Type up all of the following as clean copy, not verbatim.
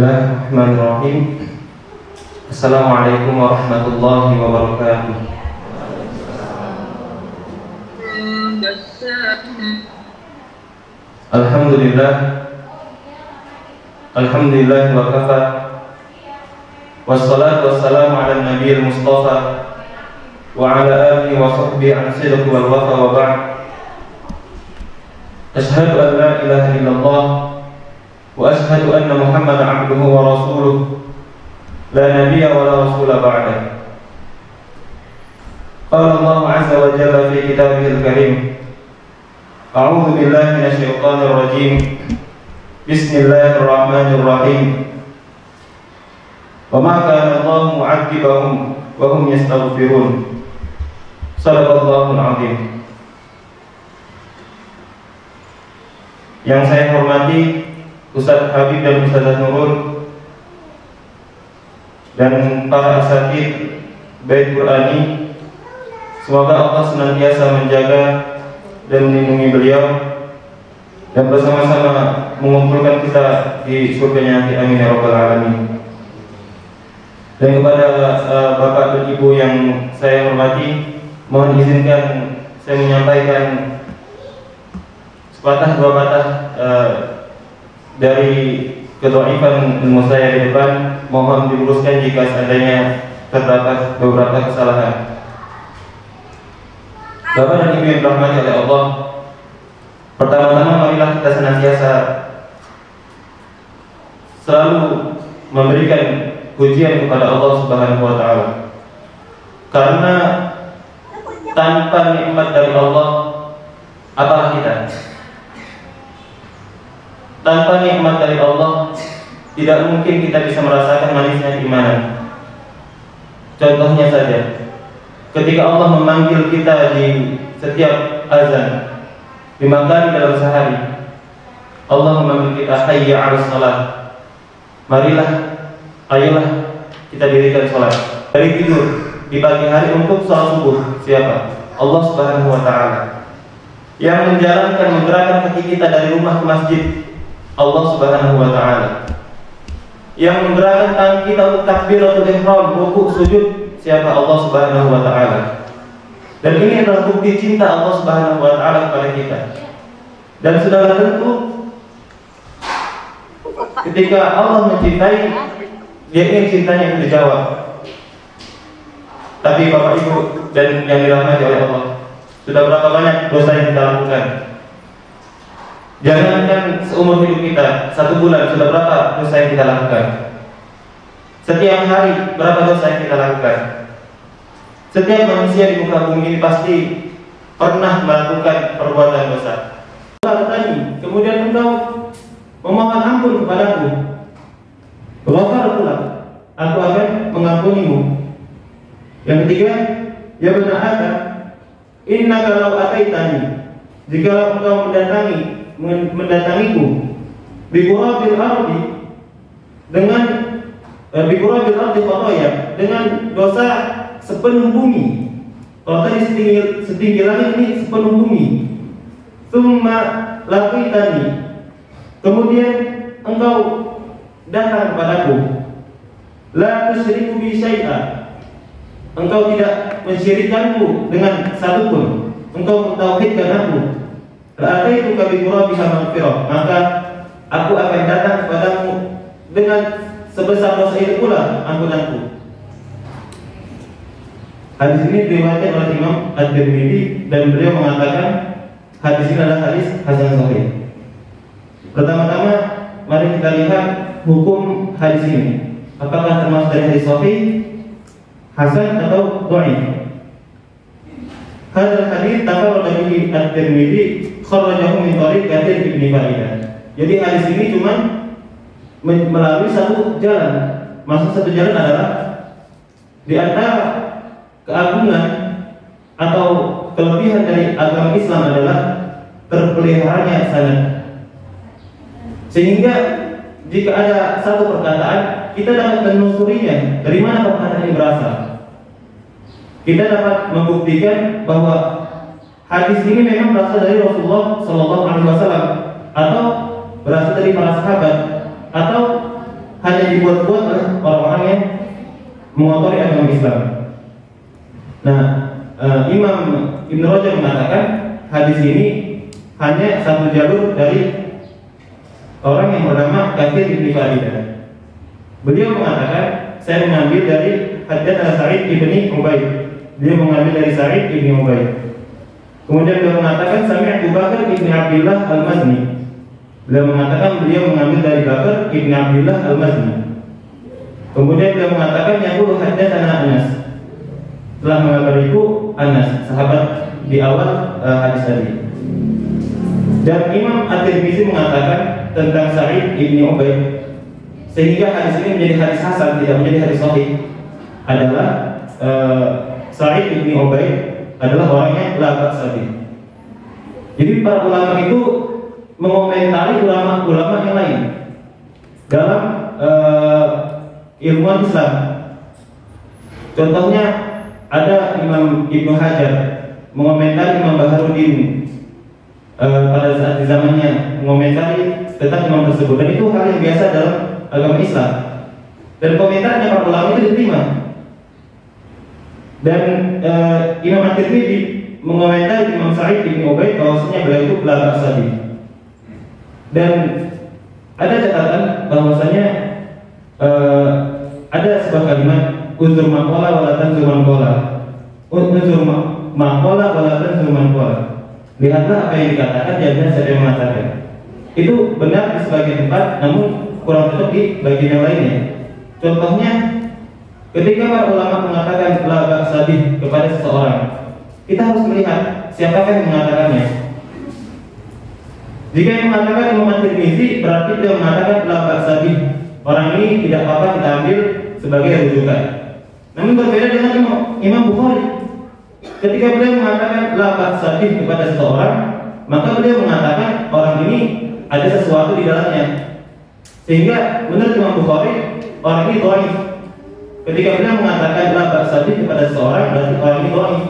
Bismillahirrahmanirrahim. Assalamualaikum warahmatullahi wabarakatuh. Alhamdulillah wa kafa. Wassalatu wassalamu ala nabiyil mustafa wa ala alihi wa sahbihi an sidq wal wafa wa ba'd. Ashhadu an la ilaha illallah wa ashhadu anna Muhammadan abduhu wa rasuluh la nabiyya wa la rasula ba'da. Qala Allah azza wa jalla fi kitabihil karim. A'udzu billahi minasy syaithanir rajim. Bismillahirrahmanirrahim. Wa ma kana Allahu mu'adzibahum wa hum yastaghfirun. Shadaqallahul 'azim. Yang saya hormati Ustaz Habib dan Ustazah Nurul dan para asatidz Bait Qur'ani, semoga Allah senantiasa menjaga dan melindungi beliau dan bersama-sama mengumpulkan kita di surganya nanti, amin ya rabbal alamin. Dan kepada Bapak dan Ibu yang saya hormati, mohon izinkan saya menyampaikan sepatah dua patah dari kedhaifan ilmu saya di depan. Mohon diluruskan jika seandainya terdapat beberapa kesalahan. Bapak dan Ibu yang dirahmati oleh Allah, pertama-tama marilah kita senantiasa selalu memberikan pujian kepada Allah Subhanahu wa taala. Karena tanpa nikmat dari Allah, apalah kita? Tanpa nikmat dari Allah, tidak mungkin kita bisa merasakan manisnya keimanan. Contohnya saja, ketika Allah memanggil kita di setiap azan 5 kali dalam sehari, Allah memanggil kita hayya 'alas shalah. Marilah, ayolah kita dirikan salat. Dari tidur di pagi hari untuk salat subuh, siapa? Allah Subhanahu wa taala. Yang menjalankan, menggerakkan kaki kita dari rumah ke masjid, Allah Subhanahu wa taala. Yang menggerakkan tangan kita untuk takbiratul ihram, rukuk, sujud, siapa? Allah Subhanahu wa taala. Dan ini adalah bukti cinta Allah Subhanahu wa taala kepada kita. Dan sudah tentu ketika Allah mencintai, dia ingin cintanya itu dijawab. Tapi Bapak Ibu dan yang dirahmati oleh Allah, sudah berapa banyak dosa yang kita lakukan? Jangankan seumur hidup kita, 1 bulan sudah berapa dosa yang kita lakukan? Setiap hari berapa dosa yang kita lakukan? Setiap manusia di muka bumi ini pasti pernah melakukan perbuatan dosa. Kemudian engkau memohon ampun kepadaku, ghafartulah, aku akan mengampunimu. Yang ketiga, ya benar Adam, innaka law ataitani, jika engkau mendatangiku biqurabil ardi, dengan biqurabil ardi khataya, dengan dosa sepenuh bumi. Kalau tadi setinggi langit, ini sepenuh bumi. Tsumma laqitani, kemudian engkau datang kepadaku, la tusyriku bi syai'a, engkau tidak mensyirikkanku dengan satu pun, engkau mentauhidkan aku, la'ataituka bi qurabiha maghfirah, maka aku akan datang kepadamu dengan sebesar dosa itu pula ampunanku. Hadis ini diriwayatkan oleh Imam At-Tirmidzi dan beliau mengatakan hadis ini adalah hadis hasan sahih. Pertama-tama mari kita lihat hukum hadis ini. Apakah termasuk dari hadis sahih, hasan atau dhaif? Hadis hadis tafarrada bihi At-Tirmidzi kharrajahu min tariq Katsir bin Fa'idah. Jadi hadis ini cuma melalui satu jalan. Maksud satu jalan adalah di antara keagungan atau kelebihan dari agama Islam adalah terpeliharanya sanad. Sehingga jika ada satu perkataan, kita dapat menelusurinya dari mana perkataan ini berasal. Kita dapat membuktikan bahwa hadis ini memang berasal dari Rasulullah SAW atau berasal dari para sahabat, atau hanya dibuat-buat oleh orang-orang yang mengotori agama Islam. Nah, Imam Ibnu Rajab mengatakan hadis ini hanya satu jalur dari orang yang bernama Katsir bin Faridah. Beliau mengatakan, saya mengambil dari Haddatsana Sa'id bin Ubaid. Dia mengambil dari Sa'id bin Ubaid. Kemudian beliau mengatakan sami'tu Bakar bin Abdullah Al-Mazni. Beliau mengatakan beliau mengambil dari Bakar bin Abdullah Al-Mazni. Kemudian beliau mengatakan yaqulu haddatsana Anas. Setelah mengabariku Anas, sahabat di awal hadis tadi. Dan Imam At-Tirmizi mengatakan tentang Sa'id bin Ubaid, sehingga hadis ini menjadi hadis hasan, tidak menjadi hadis sahih, adalah Sa'id bin Ubaid adalah orang yang la ba'sa bih. Jadi para ulama itu mengomentari ulama-ulama yang lain dalam ilmuwan Islam. Contohnya ada Imam Ibnu Hajar mengomentari Imam Baharuddin pada saat di zamannya, mengomentari tentang imam tersebut, dan itu hal yang biasa dalam agama Islam. Dan komentarnya para ulama itu diterima. Dan Imam At-Tirmidzi mengomentari Imam Sa'id bin Ubaid bahwasanya beliau itu la ba'sa bih. Dan ada catatan bahwasanya ada sebuah kalimat uzur maqala wa la tanzur man qala. Uzur maqala wa la tanzur man qala. Lihatlah apa yang dikatakan, jangan siapa yang mengatakan. Itu benar di sebagian tempat, namun kurang cocok di bagian yang lainnya. Contohnya, ketika para ulama mengatakan la ba'sa bih kepada seseorang, kita harus melihat siapakah yang mengatakannya. Jika yang mengatakan Imam At-Tirmizi, berarti dia mengatakan la ba'sa bih. Orang ini tidak apa-apa kita ambil sebagai rujukan. Namun berbeda dengan Imam Bukhari. Ketika beliau mengatakan la ba'sa bih kepada seseorang, maka beliau mengatakan orang ini ada sesuatu di dalamnya. Sehingga menurut Imam Bukhari, orang ini dhaif. Ketika beliau mengatakan la ba'sa bih kepada seseorang, berarti orang ini dhaif.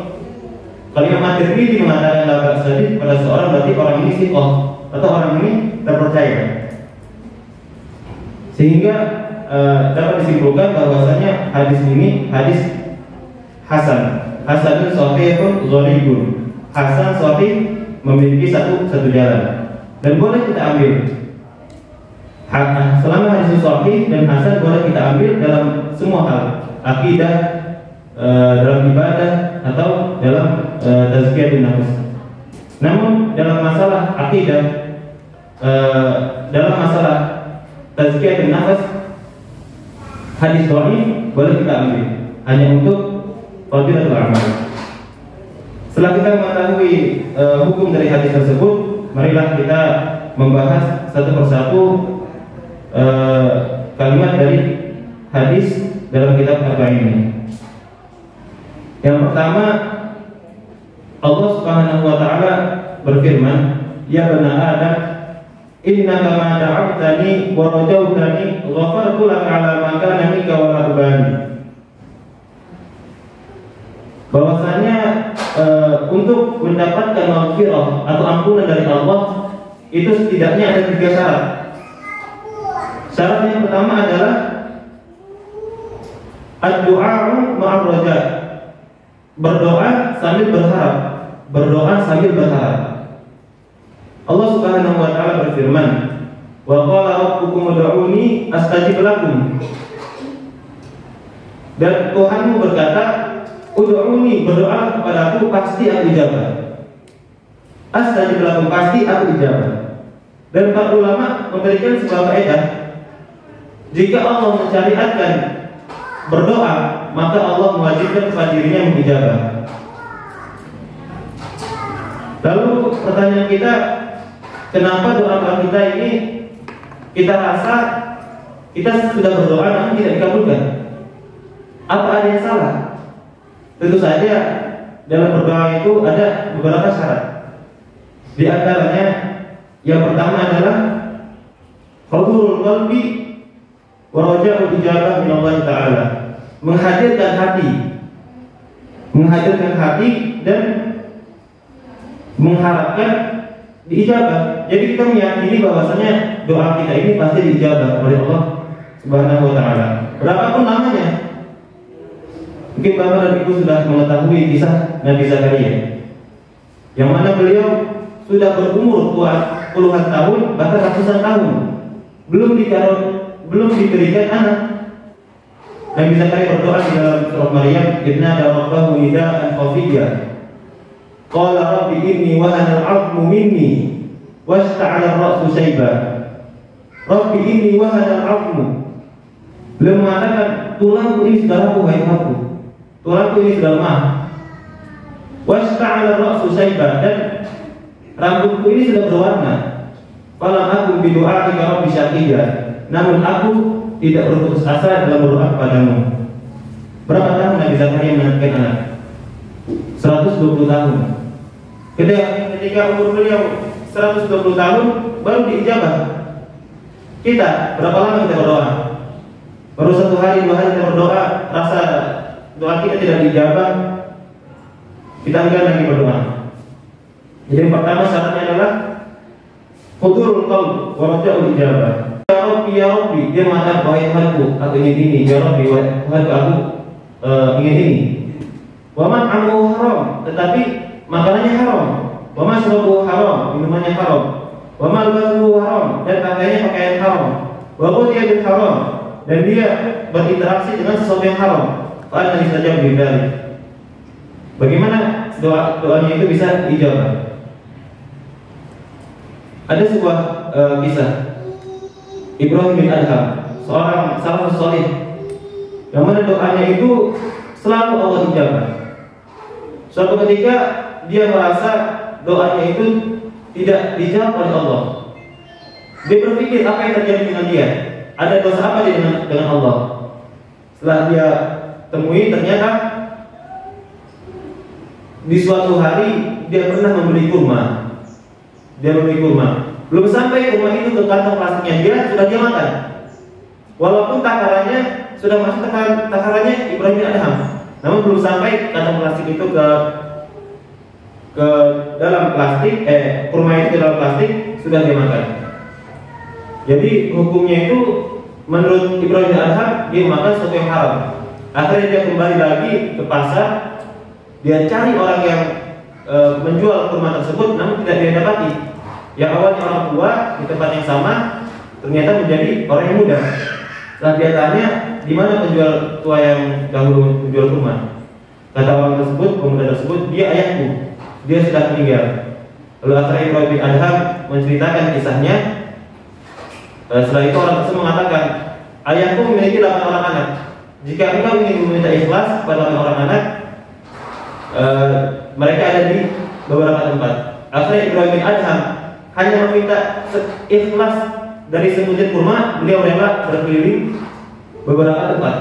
Kalau Imam At-Tirmizi mengatakan la ba'sa bih kepada seseorang, berarti orang ini thiqah atau orang ini terpercaya. Sehingga dapat disimpulkan bahwasanya hadis ini hadis hasan. Hasanun sahihun gharibun. Hasan sahih memiliki satu jalan dan boleh kita ambil. Selama hadis sahih dan hasan boleh kita ambil dalam semua hal, akidah, dalam ibadah atau dalam tazkiyatun nafs. Namun dalam masalah akidah, dalam masalah tazkiyatun nafs, hadis sahih boleh kita ambil hanya untuk fadilatul amal. Setelah kita mengetahui hukum dari hadis tersebut, marilah kita membahas satu persatu kalimat dari hadis dalam kitab Arba'in ini. Yang pertama, Allah Subhanahu wa taala berfirman, "Ya bani Adam, innaka ma da'awtani wa rajautani ghafartu laka 'ala ma kana minka wa la ubali." Bahwasanya untuk mendapatkan maghfirah atau ampunan dari Allah itu setidaknya ada 3 syarat. Syarat yang pertama adalah ad-du'a'u ma'ar raja. Berdoa sambil berharap. Berdoa sambil berharap. Allah Subhanahu wa taala berfirman, "Wa qala rabbukum ud'uni astajib lakum." Dan Tuhanmu berkata, "Ud'uni, berdoa kepadaku, pasti aku ijabah." Astajib lakum, pasti aku ijabah. Dan para ulama memberikan sebuah kaidah, jika Allah mensyariatkan berdoa, maka Allah mewajibkan kepada dirinya mengijabah. Lalu pertanyaan kita, kenapa doa kita ini kita rasa kita sudah berdoa namun tidak dikabulkan? Apa ada yang salah? Tentu saja dalam berdoa itu ada beberapa syarat. Di antaranya yang pertama adalah hudurul qalbi wa raja'ul ijabah min Allah taala. Menghadirkan hati dan mengharapkan diijabah. Jadi kita meyakini bahwasanya doa kita ini pasti diijabah oleh Allah Subhanahu wa ta'ala. Berapapun lamanya. Mungkin Bapak dan Ibu sudah mengetahui kisah Nabi Zakaria, yang mana beliau sudah berumur puluhan tahun, bahkan ratusan tahun, belum diberikan anak. Nabi Zakaria berdoa di dalam surah Maryam, "Innada rabbahu nidaan khafiyya. Qala rabbi inni wahana al-'azmu minni washta'ala ar-ra'su shayba. Rabbi inni wahana al-'azmu." Beliau mengatakan, tulangku ini sudah rapuh, hai Tuhanku. Tulangku ini sudah lemah. Washta'ala ar-ra'su shayba, dan rambutku ini sudah berwarna. Falam aku bidu'aika rabbi syaqiyya. Namun aku tidak berputus asa dalam berdoa kepadamu. Berapa tahun Nabi Zakaria menantikan anak? 120 tahun. Ketika umur beliau 120 tahun baru diijabah. Kita berapa lama kita berdoa? Baru 1 hari 2 hari kita berdoa, rasa doa kita tidak diijabah, kita enggan lagi berdoa. Jadi yang pertama syaratnya adalah hudurul qalb wa raja'ul ijabah. Ya Rabbi, dia mengatakan, wahai Tuhanku, aku ingin ini. Ya Rabbi, wahai Tuhanku, aku ingin ini. Wa mat'amuhu haram, tetapi makanannya haram. Wa mashrabuhu haram, minumannya haram. Wa malbasuhu haram, dan pakaiannya pakaian haram. Wa ghudhiya bil haram, dan dia berinteraksi dengan sesuatu yang haram. Fa anna yustajab li dzalik. Bagaimana doanya itu bisa dijawab? Ada sebuah kisah Ibrahim bin Adham, seorang salafus salih, yang mana doanya itu selalu Allah ijabah. Suatu ketika dia merasa doanya itu tidak dijawab oleh Allah. Dia berpikir apa yang terjadi dengan dia, ada dosa apa dia dengan Allah. Setelah dia temui, ternyata di suatu hari dia pernah membeli kurma. Belum sampai kurma itu ke kantong plastiknya, sudah dia makan. Walaupun takarannya sudah masuk takarannya Ibrahim bin Adham, namun belum sampai kantong plastik itu ke dalam plastik, kurma itu ke dalam plastik, sudah dia makan. Jadi hukumnya itu menurut Ibrahim bin Adham, dia makan sesuatu yang haram. Akhirnya dia kembali lagi ke pasar, dia cari orang yang menjual kurma tersebut, namun tidak dia dapati. Yang awalnya orang tua di tempat yang sama, ternyata menjadi orang yang muda. Setelah dia tanya, di mana penjual tua yang dahulu menjual kurma? Kata orang tersebut, pemuda tersebut, dia ayahku, dia sudah meninggal. Lalu akhirnya Ibrahim bin Adham menceritakan kisahnya. Setelah itu orang tersebut mengatakan, ayahku memiliki 8 orang anak. Jika engkau ingin meminta ikhlas kepada 8 orang anak, mereka ada di beberapa tempat. Akhirnya Ibrahim bin Adham hanya meminta ikhlas dari sebutir kurma, beliau rela berkeliling beberapa tempat,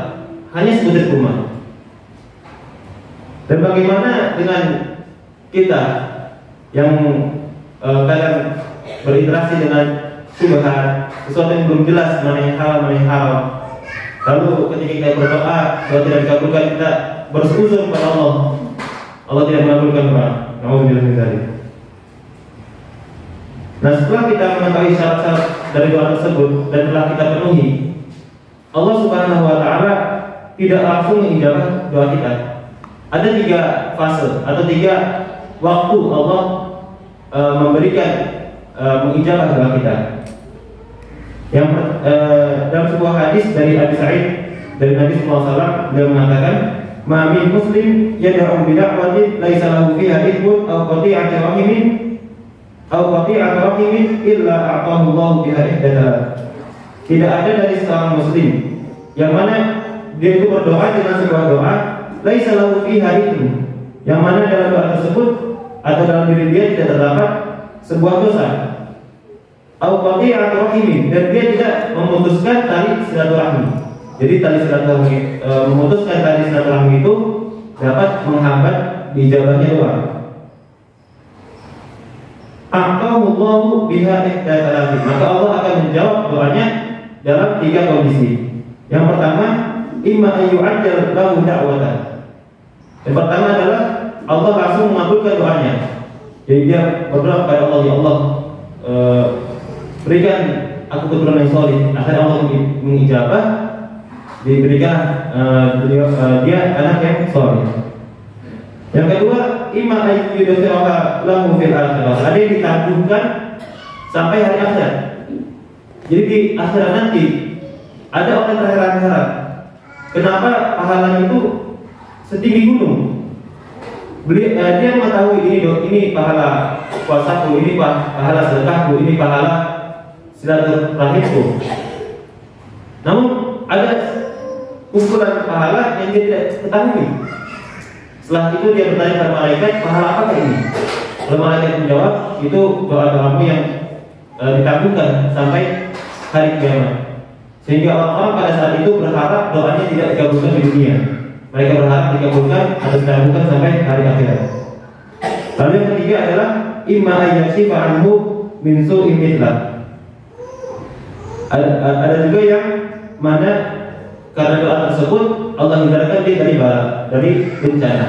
hanya sebutir kurma. Dan bagaimana dengan kita yang kadang berinteraksi dengan syubhat, sesuatu yang belum jelas mana yang halal, mana yang haram. Lalu ketika kita berdoa, doa tidak dikabulkan, kita bersujud kepada Allah, Allah tidak mengabulkan doa. Nauzubillah min dzalik. Nah, setelah kita mengetahui syarat-syarat dari doa tersebut dan telah kita penuhi, Allah Subhanahu wa ta'ala tidak langsung mengijabah doa kita. Ada 3 fase atau 3 waktu Allah memberikan mengijabah doa kita. Yang dalam sebuah hadis dari Abi Sa'id dari Nabi sallallahu alaihi wasallam, beliau mengatakan, "Ma min muslim yad'u bi da'watin laisa lahu fiha ithmun aw qati'atu rahimin illa a'tahu Allah biha ihdatsah." Tidak ada dari seorang muslim yang mana dia itu berdoa dengan sebuah doa laisa lahu fiha ithmun, yang mana dalam doa tersebut atau dalam diri dia tidak terdapat sebuah dosa, au qati'atu rahimin, dan dia tidak memutuskan tali silaturahmi. Jadi tali silaturahmi, memutuskan tali silaturahmi itu dapat menghambat dijabahnya doa. Aqallahu biha ihdatsalatin, maka Allah akan menjawab doanya dalam 3 kondisi. Yang pertama, imma ayyu'ajjal lahu da'watan. Yang pertama adalah Allah langsung mengabulkan doanya. Jadi dia berdoa kepada Allah, ya Allah, berikan aku keturunan yang soleh. Akhirnya Allah mengijabah, diberikan dia anak yang soleh. Yang kedua, imma ayyudhiraha lahu fil akhirah. Ada yang ditangguhkan sampai hari akhirat. Jadi di akhirat nanti ada orang terheran-heran. Kenapa pahalanya itu setinggi gunung? Dia mengetahui ini pahala puasaku, ini pahala sedekahku, ini pahala silaturahimku. Namun ada kumpulan pahala yang dia tidak ketahui. Setelah itu dia bertanya kepada malaikat, pahala apakah ini? Kalau malaikat menjawab, itu doa-doamu yang ditangguhkan sampai hari kiamat. Sehingga orang-orang pada saat itu berharap doanya tidak dikabulkan di dunia. Mereka berharap dikabulkan atau ditangguhkan sampai hari akhirat. Lalu yang ketiga adalah imma ayyaksifa anhu min su'in mithlah. Ada juga yang mana karena doa tersebut Allah hindarkan dia dari bencana.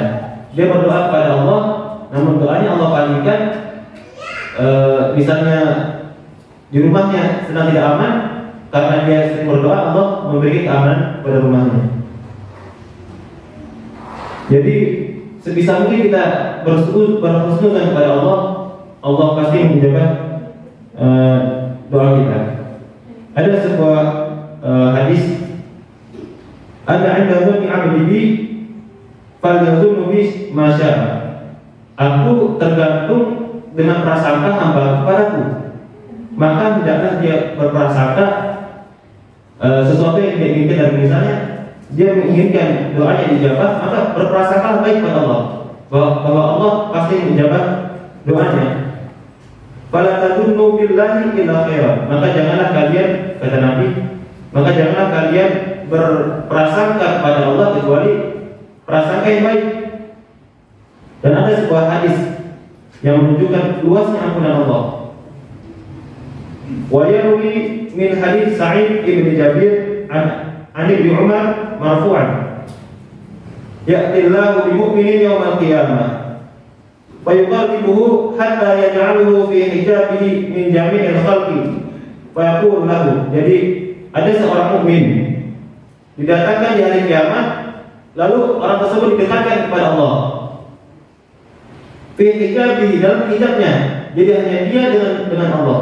Dia berdoa kepada Allah, namun doanya Allah palingkan. Misalnya di rumahnya sedang tidak aman, karena dia sering berdoa, Allah memberi keamanan pada rumahnya. Jadi sebisa mungkin kita berhusnuzan kepada Allah, Allah pasti menjaga doa kita. Ada sebuah hadis, ada indahnya abdi falyazunnu bi ma syaa. Aku tergantung dengan prasangka hamba kepadaku, maka hendaklah dia berprasangka sesuatu yang dia inginkan. Dan misalnya dia menginginkan doanya dijawab, maka berprasangka baik pada Allah bahwa Allah pasti menjawab doanya. Fala tadunnu billahi illa khairan. Maka janganlah kalian, kata Nabi, maka janganlah kalian berprasangka kepada Allah kecuali prasangka yang baik. Dan ada sebuah hadis yang menunjukkan luasnya ampunan Allah. Wa yarwi min hadis Sa'id ibn Jabir an Ibnu Umar marfu'an, ya'tillahu bi mu'minin yawmal qiyamah fa yuqarribuhu hatta yaj'aluhu fi hijabihi min jami'il khalqi fa yaqulu lahu. Jadi ada seorang mukmin didatangkan di hari kiamat, lalu orang tersebut didekatkan kepada Allah fi hijabihi, dalam hijabnya. Jadi hanya dia dengan Allah.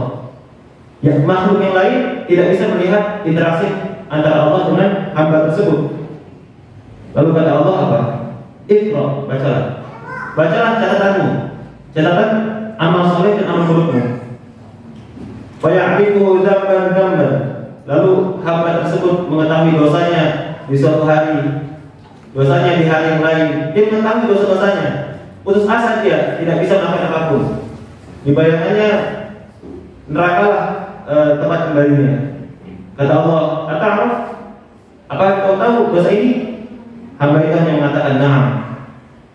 Ya, makhluk yang lain tidak bisa melihat interaksi antara Allah dengan hamba tersebut. Lalu kata Allah apa? Iqra, bacalah. Bacalah catatanmu, catatan amal soleh dan amal burukmu. Fa ya'rifu dzamban. Lalu hamba tersebut mengetahui dosanya di suatu hari, dosanya di hari yang lain. Dia mengetahui dosa-dosanya. Putus asa dia, tidak bisa melakukan apapun. Di bayangannya nerakalah tempat kembalinya. Kata Allah, "Ata'raf? Apakah kau tahu dosa ini?" Hamba itu hanya mengatakan, "Na'am."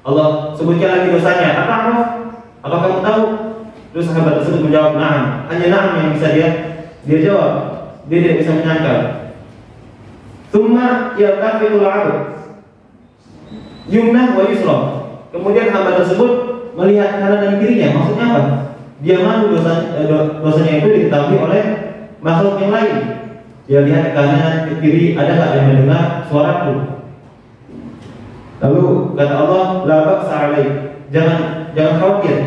Allah sebutkan lagi dosanya, "Ata'raf? Apakah kamu tahu?" Terus hamba tersebut menjawab, "Na'am." Hanya na'am yang bisa dia jawab. Dia tidak bisa menyangkal. Tsumma yaltafitul 'abd yumnah wa yusra. Kemudian hamba tersebut melihat kanan dan kirinya. Maksudnya apa? Dia malu dosanya itu diketahui oleh makhluk yang lain. Dia lihat ke kanan, ke kiri, ada tak yang mendengar suaraku? Lalu kata Allah, la ba'sa 'alaik. Jangan khawatir.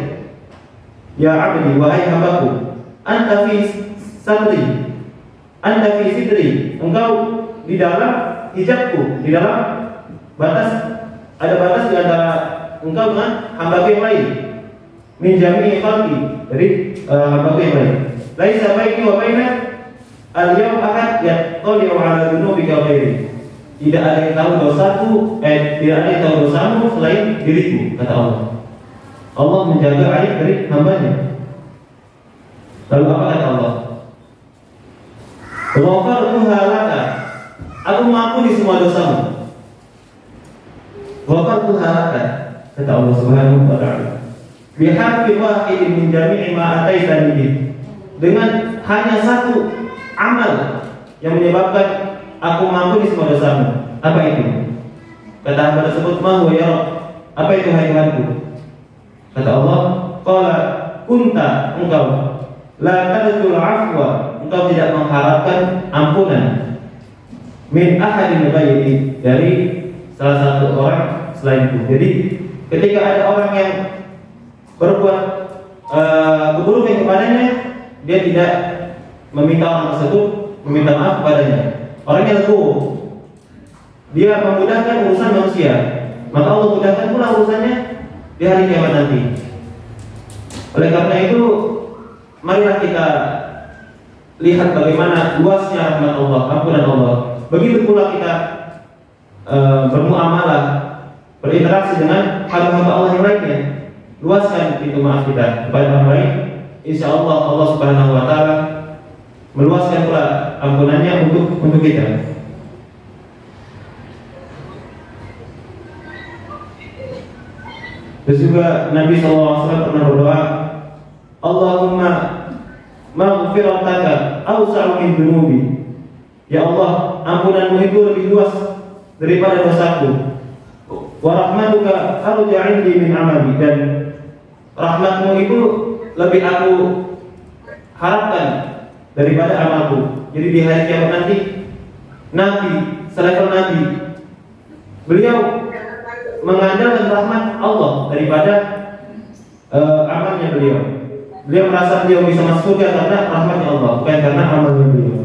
Ya 'abdi, wahai hambaku, anta fi sadri, anta fi sidri. Engkau di dalam hijabku, di dalam batas, ada batas di antara engkau dengan hambaku yang lain. Min jami'i khalqi, dari hambaku yang lain. Laisa baini wa bainak al-yawm ahad yattali'u 'ala dzunubika ghairi. Tidak ada yang tahu dosaku, tidak ada yang tahu dosamu selain diriku, kata Allah. Allah menjaga aib dari hambanya. Lalu apa kata Allah? Ghafartuha laka. Aku mengampuni semua dosamu. Ghafartuha laka, kata Allah Subhanahu wa ta'ala. Biharfi wahidin min jami'i ma ataitani bih. Dengan hanya satu amal yang menyebabkan aku mengampuni semua dosamu. Apa itu? Kata hamba tersebut, "Ma huwa ya Rabb?" Apa itu hai Tuhanku? Kata Allah, "Qala kunta, engkau La tarjul afwa, engkau tidak mengharapkan ampunan min ahadin ghairi, dari salah satu orang selainku. Jadi ketika ada orang yang berbuat keburukan kepadanya, dia tidak meminta orang tersebut meminta maaf kepadanya. Orangnya legowo, dia memudahkan urusan manusia, maka Allah mudahkan pula urusannya di hari kiamat nanti. Oleh karena itu, marilah kita lihat bagaimana luasnya rahmat Allah, ampunan Allah. Begitu pula kita bermuamalah, berinteraksi dengan hamba-hamba Allah yang lainnya. Luaskan pintu maaf kita kepada orang lain. Insya Allah Allah Subhanahu Wa Taala meluaskan pula ampunannya untuk kita. Terus juga Nabi SAW pernah berdoa, Allahumma maghfirataka awsa'u min dunubi. Ya Allah, ampunanmu itu lebih luas daripada dosaku. Wa rahmatuka arja 'indi min amali, dan rahmatmu itu lebih aku harapkan daripada amalku. Jadi di hari kiamat nanti, Nabi, selevel Nabi, beliau mengandalkan rahmat Allah daripada amalnya beliau. Beliau merasa beliau bisa masuk surga karena rahmatnya Allah, bukan karena amalnya beliau.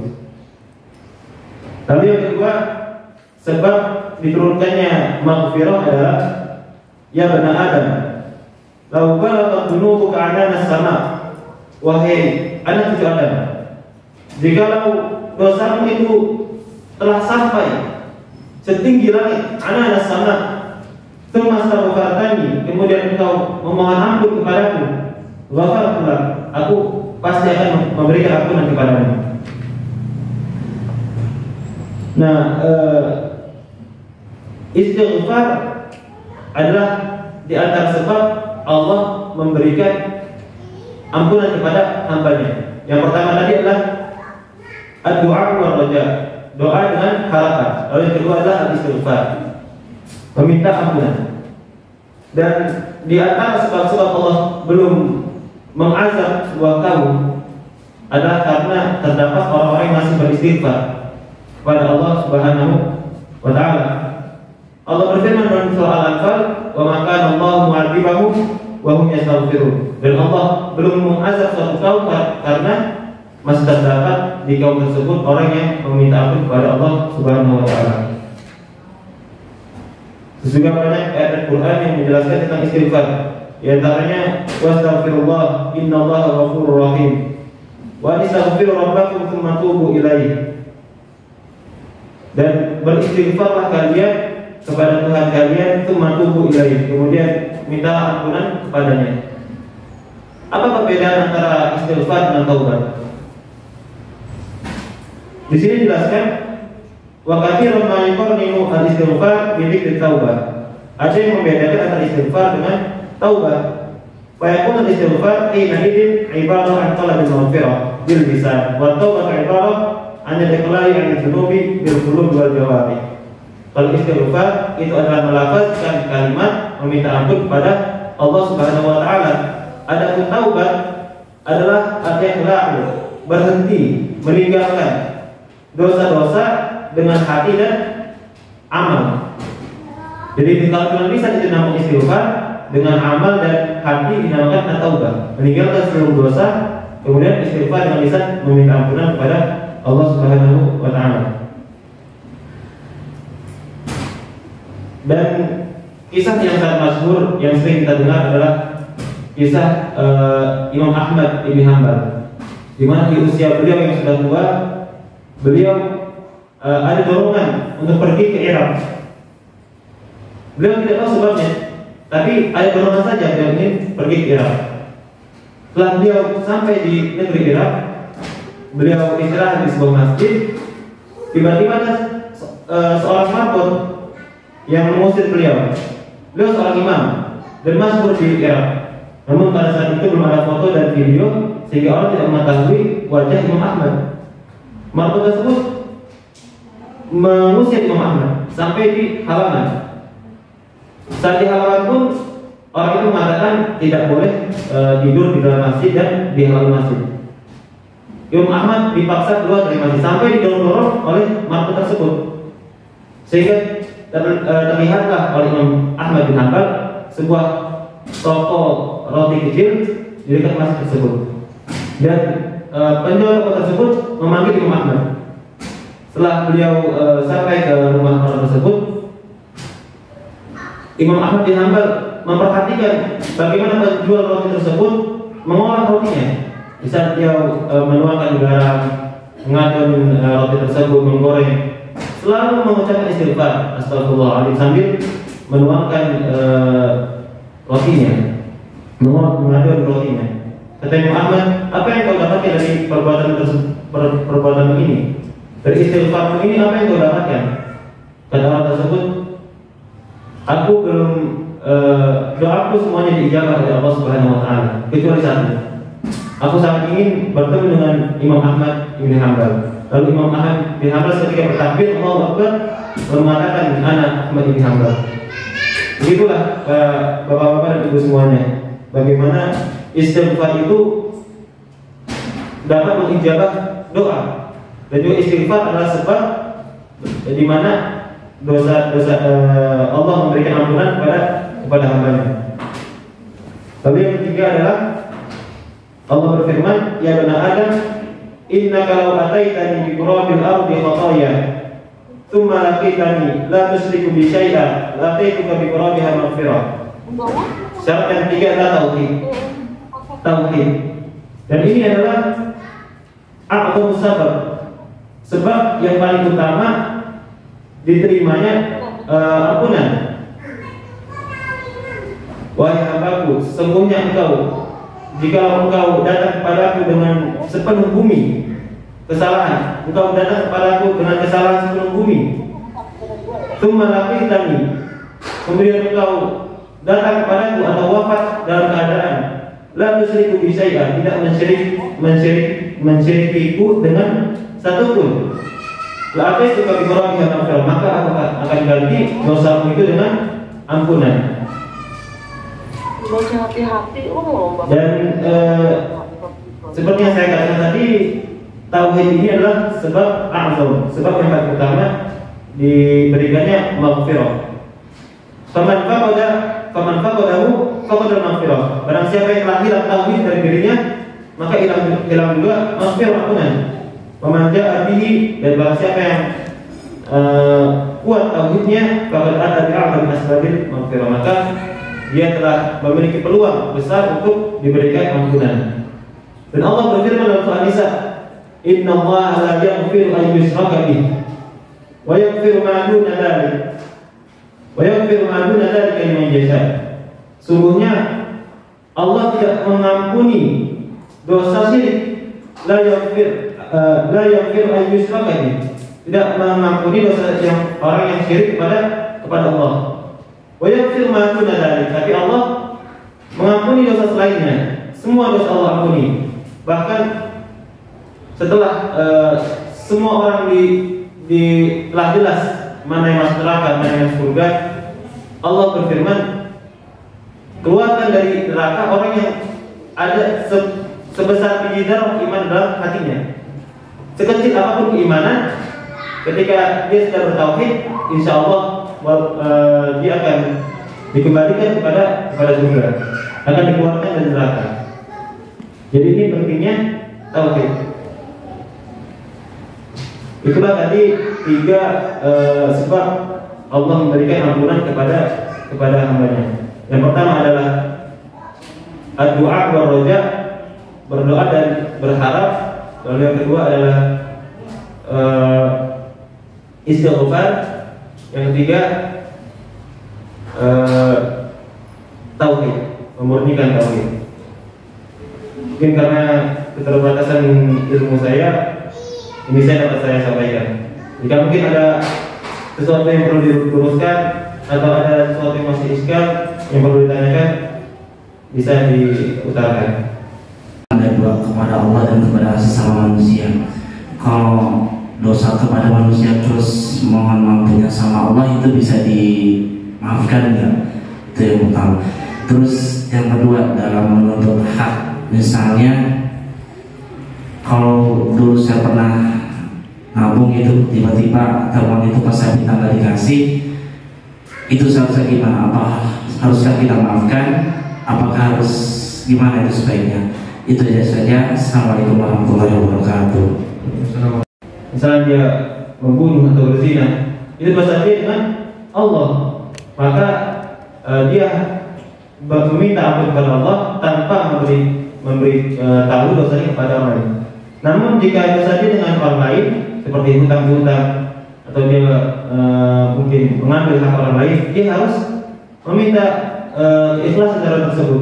Lalu yang kedua, sebab diturunkannya maghfirah adalah, ya bani Adam, lau balaghat dhunubuka anana sama, wahai anak cucu Adam, jikalau dosamu itu telah sampai setinggi langit, anana sama, kemudian engkau memohon ampun kepadaku, ghafartulah, aku pasti akan memberikan ampunan kepadamu. Nah, istighfar adalah di antara sebab Allah memberikan ampunan kepada hambanya. Yang pertama tadi adalah ad-du'a wa raja, doa dengan harapan. Lalu yang kedua adalah istighfar, meminta ampunan. Dan di antara sebab-sebab Allah belum mengazab sebuah kaum adalah karena terdapat orang-orang yang masih beristighfar kepada Allah Subhanahu wa Ta'ala. Allah berfirman dalam surah Al-Anfal, "Wa ma kana Allahu mu'adzibahum wa hum yastaghfirun." Dan Allah belum mengazab suatu kaum karena masih terdapat di kaum tersebut orang yang meminta ampun kepada Allah Subhanahu wa Ta'ala. Juga banyak ayat Al-Quran yang menjelaskan tentang istighfar. Di antaranya, "Wastaghfirullah, innallaha ghafurur rahim. Wa astaghfiru rabbakum tsumma tubu ilaihi." Dan beristighfarlah kalian kepada Tuhan kalian, tsumma tubu ilaihi, kemudian minta ampunan kepadanya. Apa perbedaan antara istighfar dan taubat? Di sini dijelaskan, wa katsirun ma yuqarrinu al-istighfar bi dzikri taubah. Ada yang membedakan antara istighfar dengan taubat. Fa yakunu al-istighfar hina idzin ibadah an talabil maghfirah bil lisan, wa taubat ibadah an al-iqlali an dzunubi bil qulub wal jawarih. Kalau istighfar itu adalah melafazkan kalimat meminta ampun kepada Allah Subhanahu wa Ta'ala. Adapun taubat adalah al-iqlal, berhenti, meninggalkan dosa-dosa dengan hati dan amal. Jadi kalau dengan lisan itu dinamakan istighfar, dengan amal dan hati dinamakan at-taubah. Meninggalkan seluruh dosa, kemudian istighfar dengan lisan meminta ampunan kepada Allah Subhanahu wa Ta'ala. Dan kisah yang sangat masyhur yang sering kita dengar adalah kisah Imam Ahmad bin Hanbal, di mana di usia beliau yang sudah tua, beliau ada dorongan untuk pergi ke Irak. Beliau tidak tahu sebabnya, tapi ada dorongan saja beliau ingin pergi ke Irak. Setelah beliau sampai di negeri Irak, beliau istirahat di sebuah masjid. Tiba-tiba ada seorang marbot yang mengusir beliau. Beliau seorang imam dan masyhur di Irak. Namun pada saat itu belum ada foto dan video sehingga orang tidak mengetahui wajah Imam Ahmad. Marbot tersebut mengusir Imam Ahmad sampai di halaman. Saat di halaman pun orang itu mengatakan tidak boleh tidur di dalam masjid dan di halaman masjid. Imam Ahmad dipaksa keluar dari masjid sampai didorong-dorong oleh marbot tersebut, sehingga terlihatlah oleh Imam Ahmad bin Hanbal sebuah toko roti kecil di dekat masjid tersebut. Dan penjual toko tersebut memanggil Imam Ahmad. Setelah beliau sampai ke rumah orang tersebut, Imam Ahmad bin Hanbal memperhatikan bagaimana penjual roti tersebut mengolah rotinya. Di saat dia menuangkan garam, mengadon roti tersebut, menggoreng, selalu mengucapkan istighfar, astagfirullahaladzim, sambil menuangkan rotinya, mengadon rotinya. Kata Imam Ahmad, apa yang kau dapatkan dari perbuatan ini? Dari istighfar ini apa yang kau dapatkan? Kata orang tersebut, aku belum doaku semuanya diijabah oleh Allah Subhanahu Wa Taala kecuali satu. Aku sangat ingin bertemu dengan Imam Ahmad bin Hanbal. Lalu Imam Ahmad bin Hanbal ketika bertakbir Allahu Akbar mengatakan anak Ahmad bin Hanbal. Begitulah bapak-bapak dan ibu semuanya, bagaimana istighfar itu dapat mengijabah doa, dan juga istighfar adalah sebab di mana dosa-dosa Allah memberikan ampunan kepada hambanya. Lalu yang ketiga adalah Allah berfirman, ya bani Adam, innaka law ataitani bi qurabil ardi khataya, thumma laqitani la tusyriku bi syai'an, la ataituka bi qurabiha maghfirah. Syarat yang ketiga adalah tauhid. Dan ini adalah a'dhamu sebab yang paling utama diterimanya ampunan. Wahai hambaku, sesungguhnya jika engkau datang kepadaku dengan sepenuh bumi kesalahan, engkau datang kepadaku dengan kesalahan sepenuh bumi, tsumma laqitani, kemudian engkau datang kepadaku atau wafat dalam keadaan la tusyriku bi syai'an, tidak mensyirikiku dengan satu pun, la ataituka bi qurabiha maghfirah, maka aku akan ganti dosamu itu dengan ampunan. Dan seperti yang saya katakan tadi, tauhid ini adalah sebab a'zam, sebab yang paling utama diberikannya maghfirah. Faman faqadahu faqadal maghfirah. Barang siapa yang telah hilang tauhid dari dirinya, maka hilang juga maghfirah, ampunan. Faman ja'a bihi, dan barang siapa yang kuat tauhidnya, faqad ata bi'a'zami asbabil maghfirah, maka dia telah memiliki peluang besar untuk diberikan ampunan. Dan Allah berfirman dalam surah An-Nisa, innallaha la yaghfiru an yushraka bihi wa yaghfiru ma duna dzalika liman yasha. Sungguhnya Allah tidak mengampuni dosa syirik, la yaghfiru an yushraka bihi, tidak mengampuni dosa yang orang yang syirik kepada Allah. Wa yaghfiru ma duna dzalika, tapi Allah mengampuni dosa selainnya. Semua dosa Allah ampuni. Bahkan setelah semua orang telah jelas mana yang masuk neraka, mana yang masuk surga, Allah berfirman, keluarkan dari neraka orang yang ada sebesar biji zarah iman dalam hatinya. Sekecil apapun keimanan, ketika dia sudah bertauhid, insya Allah dia akan dikembalikan kepada surga, akan dikeluarkan dari neraka. Jadi ini pentingnya tauhid. Itulah tadi 3 sebab Allah memberikan ampunan kepada hambanya. Yang pertama adalah ad-du'a wa roja, berdoa dan berharap. Lalu yang kedua adalah istighfar. Yang ketiga tauhid, memurnikan tauhid. Mungkin karena keterbatasan ilmu saya, ini dapat saya sampaikan. Jika mungkin ada sesuatu yang perlu diluruskan atau ada sesuatu yang masih iskal yang perlu ditanyakan, bisa diutarakan. Ada doa kepada Allah dan kepada sesama manusia. Kalau dosa kepada manusia terus mohon maafnya sama Allah, itu bisa dimaafkan enggak? Itu yang pertama. Terus yang kedua, dalam menuntut hak, misalnya kalau dulu saya pernah nabung gitu, tiba-tiba tabungan itu pas saya minta nggak dikasih, itu seharusnya gimana? Apa haruskah kita maafkan? Apakah harus gimana itu sebaiknya? Itu saja. Assalamualaikum warahmatullahi wabarakatuh. Misalnya dia membunuh atau berzina, itu dosa dia dengan Allah, maka dia meminta ampun kepada Allah tanpa memberi tahu dosanya kepada orang lain. Namun jika dosa dia dengan orang lain, seperti hutang-hutang atau dia mungkin mengambil hak orang lain, dia harus meminta ikhlas secara tersebut,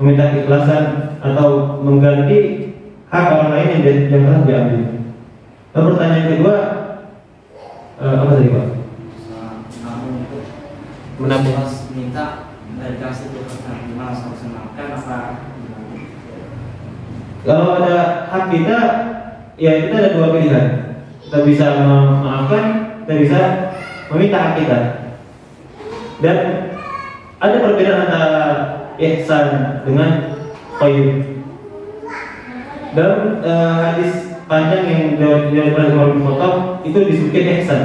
meminta ikhlasan atau mengganti hak orang lain yang telah diambil. Lalu pertanyaan kedua, apa tadi Pak? Menabung. Minta dari kasih itu gimana harus maafkan apa? Kalau ada hak kita, ya kita ada dua pilihan. Kita bisa memaafkan, kita bisa meminta hak kita. Dan ada perbedaan antara ihsan dengan qayyum. Dalam hadis panjang yang diriwayatkan oleh Ibnu Khattab itu disebutkan ihsan.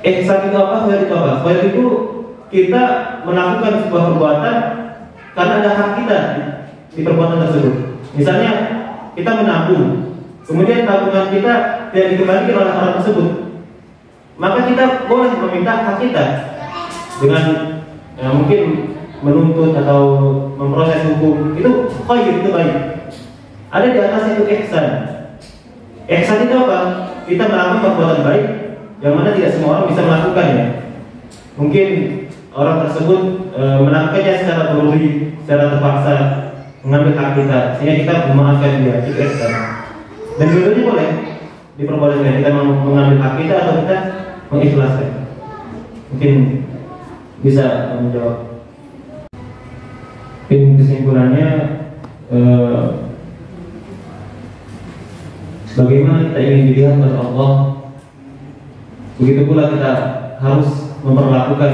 Ihsan itu apa? Khair itu apa? Khair itu kita melakukan sebuah perbuatan karena ada hak kita di perbuatan tersebut. Misalnya kita menabung, kemudian tabungan kita tidak dikembalikan oleh orang tersebut, maka kita boleh meminta hak kita dengan mungkin menuntut atau memproses hukum. Itu khair, itu baik. Ada di atas itu ihsan. Ihsan itu apa? Kita melakukan perbuatan baik yang mana tidak semua orang bisa melakukannya. Mungkin orang tersebut melakukannya secara beruri, secara terpaksa, mengambil hak kita, sehingga kita memaafkan dia. Itu ihsan. Dan dua-duanya boleh diperbolehkan. Kita mengambil hak kita atau kita mengikhlaskan. Mungkin bisa menjawab. Mungkin kesimpulannya, bagaimana kita ingin dilihat oleh Allah, begitu pula kita harus memperlakukan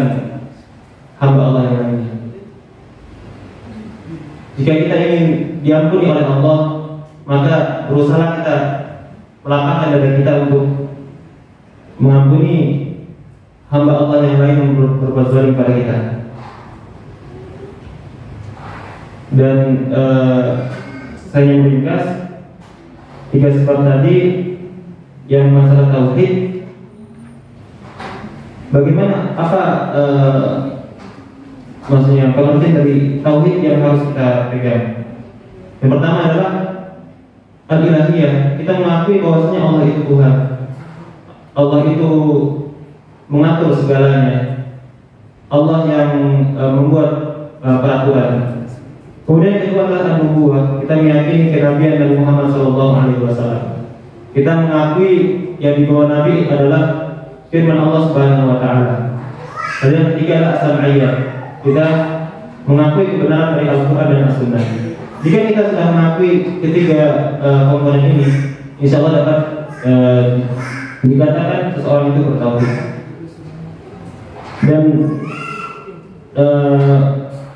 hamba Allah yang lainnya. Jika kita ingin diampuni oleh Allah, maka berusaha kita melapangkan dada kita untuk mengampuni hamba Allah yang lain yang berbuat zalim pada kita. Dan saya ingin meringkas 3 sifat tadi yang masalah tauhid. Bagaimana maksudnya pengertian dari tauhid yang harus kita pegang? Yang pertama adalah al-ilahiyah. Kita mengakui bahwasanya Allah itu Tuhan. Allah itu mengatur segalanya. Allah yang membuat peraturan. Kemudian yang kedua adalah an-nubuwah. Kita meyakini kenabian Nabi Muhammad SAW. Kita mengakui yang dibawa Nabi adalah firman Allah Subhanahu Wa Taala. Dan yang ketiga adalah as-sam'iyah. Kita mengakui kebenaran dari Al-Quran dan As-Sunnah. Jika kita sudah mengakui ketiga komponen ini, insya Allah dapat dikatakan seseorang itu bertauhid. Dan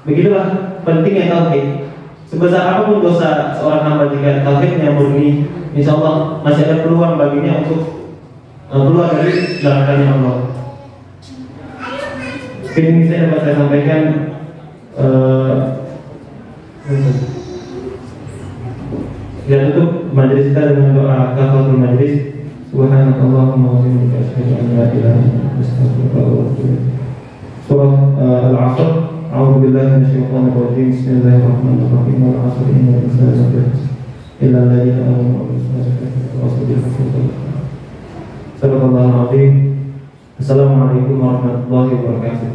begitulah pentingnya tauhid. Sebesar apapun dosa seorang hamba, jika tauhidnya murni, insya Allah masih ada peluang baginya untuk keluar dari larangannya Allah. Ini saya dapat saya sampaikan. Kita tutup majelis kita dengan doa kafaratul majelis. Subhanakallahumma wa bihamdika asyhadu an la ilaha illa anta astaghfiruka wa atubu ilaik. Surah Al-Asr. A'udzu billahi minasyaitonir rajim. Bismillahirrahmanirrahim. Wal 'asri innal insana lafi khusr illa alladziina aamanu wa 'amilus shalihati wa tawassaw bil haqqi wa tawassaw. Sadaqallahul 'azim. Assalamualaikum warahmatullahi wabarakatuh.